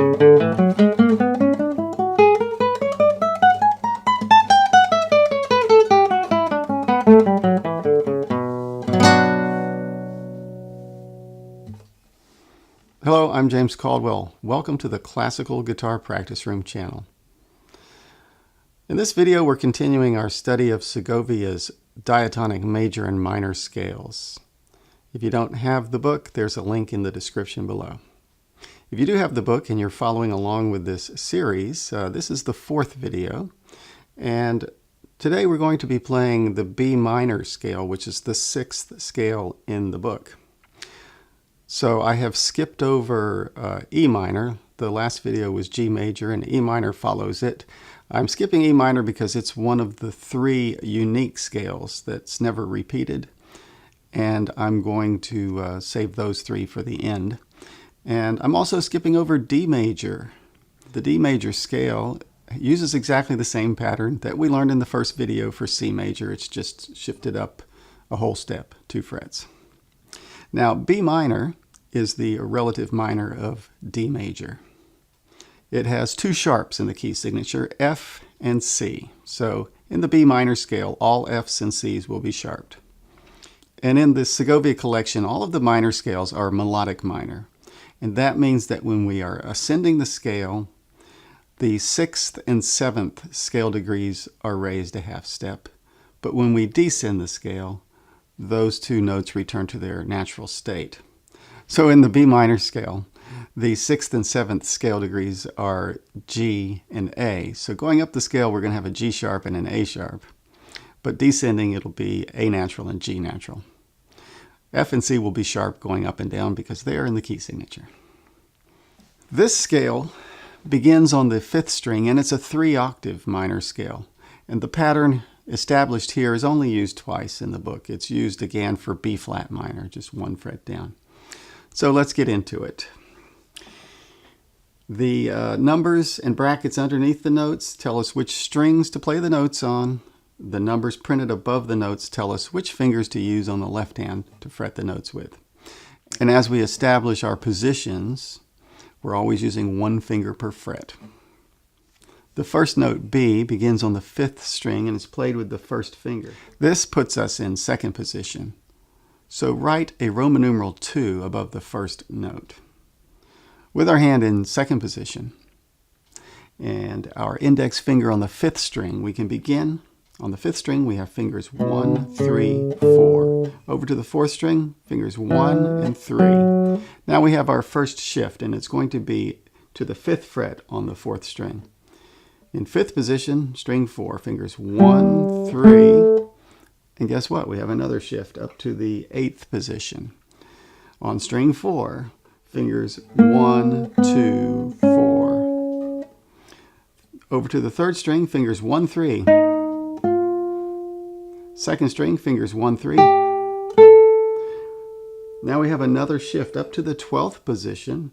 Hello, I'm James Caldwell. Welcome to the Classical Guitar Practice Room channel. In this video, we're continuing our study of Segovia's diatonic major and minor scales. If you don't have the book, there's a link in the description below. If you do have the book and you're following along with this series, this is the fourth video. And today we're going to be playing the B minor scale, which is the sixth scale in the book. So I have skipped over E minor. The last video was G major and E minor follows it. I'm skipping E minor because it's one of the three unique scales that's never repeated. And I'm going to save those three for the end. And I'm also skipping over D major. The D major scale uses exactly the same pattern that we learned in the first video for C major. It's just shifted up a whole step, 2 frets. Now, B minor is the relative minor of D major. It has 2 sharps in the key signature, F and C. So in the B minor scale, all Fs and Cs will be sharped. And in the Segovia collection, all of the minor scales are melodic minor. And that means that when we are ascending the scale, the 6th and 7th scale degrees are raised a half step. But when we descend the scale, those 2 notes return to their natural state. So in the B minor scale, the 6th and 7th scale degrees are G and A. So going up the scale, we're going to have a G sharp and an A sharp. But descending, it'll be A natural and G natural. F and C will be sharp going up and down because they are in the key signature. This scale begins on the 5th string, and it's a 3-octave minor scale. And the pattern established here is only used twice in the book. It's used again for B flat minor, just 1 fret down. So let's get into it. The numbers and brackets underneath the notes tell us which strings to play the notes on. The numbers printed above the notes tell us which fingers to use on the left hand to fret the notes with. And as we establish our positions, we're always using 1 finger per fret. The first note, B, begins on the 5th string and is played with the 1st finger. This puts us in 2nd position. So write a Roman numeral 2 above the 1st note. With our hand in 2nd position and our index finger on the 5th string, we can begin. On the 5th string, we have fingers 1, 3, 4. Over to the 4th string, fingers 1 and 3. Now we have our first shift, and it's going to be to the 5th fret on the 4th string. In 5th position, string 4, fingers 1, 3. And guess what? We have another shift up to the 8th position. On string 4, fingers 1, 2, 4. Over to the 3rd string, fingers 1, 3. 2nd string, fingers 1, 3. Now we have another shift up to the 12th position.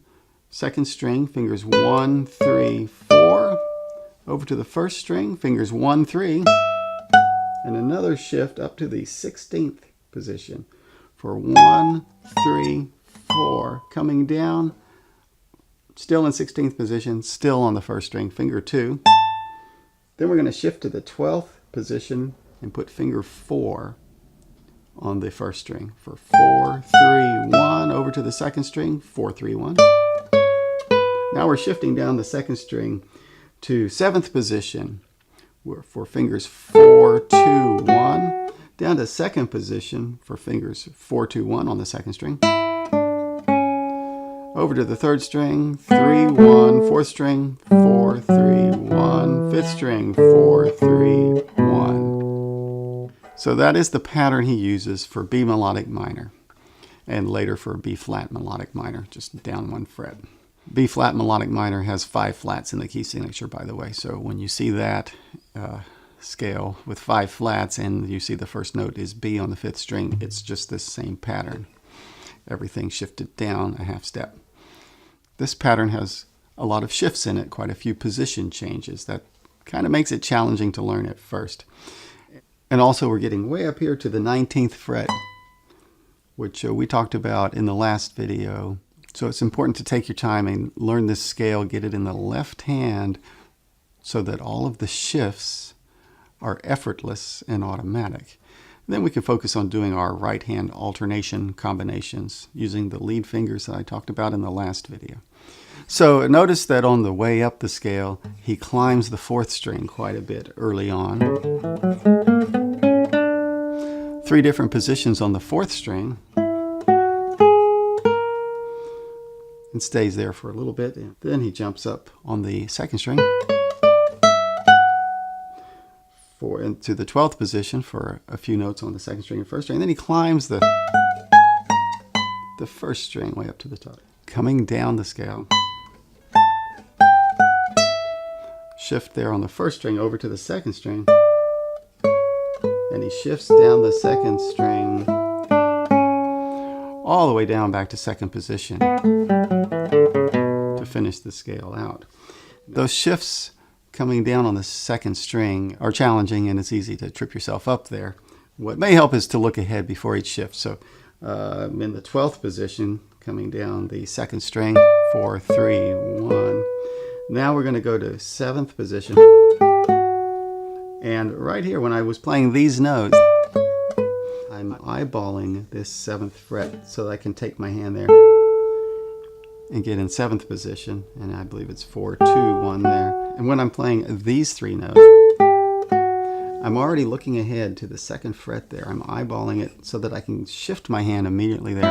2nd string, fingers 1, 3, 4. Over to the 1st string, fingers 1, 3. And another shift up to the 16th position for 1, 3, 4. Coming down, still in 16th position, still on the 1st string, finger 2. Then we're going to shift to the 12th position and put finger 4 on the 1st string for 4, 3, 1. Over to the 2nd string, 4, 3, 1. Now we're shifting down the 2nd string to 7th position for fingers 4, 2, 1, down to 2nd position for fingers 4, 2, 1 on the 2nd string. Over to the 3rd string, 3, 1, 4th string, 4, 3, 1, 5th string, 4, 3, 1. So that is the pattern he uses for B melodic minor, and later for B flat melodic minor, just down 1 fret. B flat melodic minor has 5 flats in the key signature, by the way. So when you see that scale with 5 flats and you see the first note is B on the 5th string, it's just this same pattern. Everything shifted down a half step. This pattern has a lot of shifts in it, quite a few position changes. That kind of makes it challenging to learn at first. And also we're getting way up here to the 19th fret, which we talked about in the last video. So it's important to take your time and learn this scale, get it in the left hand so that all of the shifts are effortless and automatic. Then we can focus on doing our right hand alternation combinations using the lead fingers that I talked about in the last video. So notice that on the way up the scale, he climbs the fourth string quite a bit early on. 3 different positions on the fourth string, and stays there for a little bit. And then he jumps up on the second string into the 12th position for a few notes on the second string and first string. And then he climbs the first string way up to the top. Coming down the scale, shift there on the first string over to the second string, and he shifts down the second string all the way down back to second position to finish the scale out. Those shifts coming down on the second string are challenging, and it's easy to trip yourself up there. What may help is to look ahead before each shift. So I'm in the 12th position, coming down the second string, 4, 3, 1. Now we're going to go to 7th position. And right here, when I was playing these notes, I'm eyeballing this 7th fret so that I can take my hand there and get in 7th position. And I believe it's 4, 2, 1 there. And when I'm playing these 3 notes, I'm already looking ahead to the 2nd fret there. I'm eyeballing it so that I can shift my hand immediately there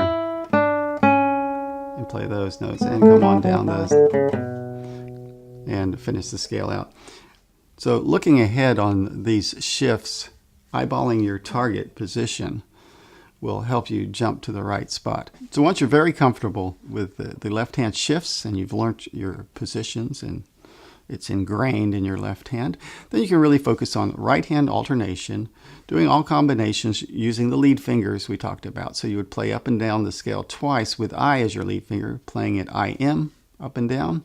and play those notes and come on down those and finish the scale out. So looking ahead on these shifts, eyeballing your target position will help you jump to the right spot. So once you're very comfortable with the left hand shifts and you've learned your positions and it's ingrained in your left hand, then you can really focus on right hand alternation, doing all combinations using the lead fingers we talked about. So you would play up and down the scale twice with I as your lead finger, playing it IM up and down,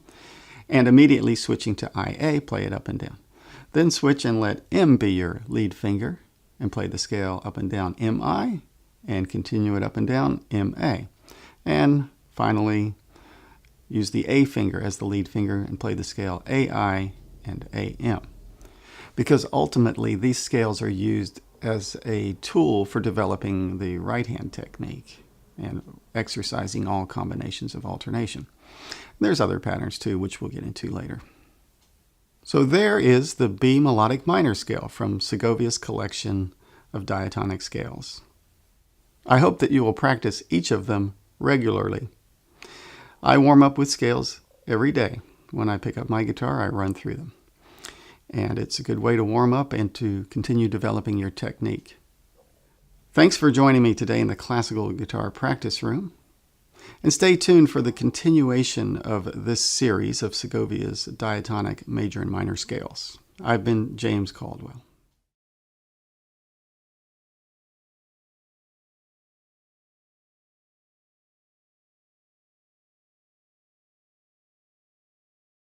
and immediately switching to IA, play it up and down. Then switch and let M be your lead finger and play the scale up and down MI, and continue it up and down MA. And finally, use the A finger as the lead finger and play the scale AI and AM. Because ultimately these scales are used as a tool for developing the right hand technique and exercising all combinations of alternation. There's other patterns too, which we'll get into later. So there is the B melodic minor scale from Segovia's collection of diatonic scales. I hope that you will practice each of them regularly. I warm up with scales every day. When I pick up my guitar, I run through them. And it's a good way to warm up and to continue developing your technique. Thanks for joining me today in the classical guitar practice room. And stay tuned for the continuation of this series of Segovia's diatonic major and minor scales. I've been James Caldwell.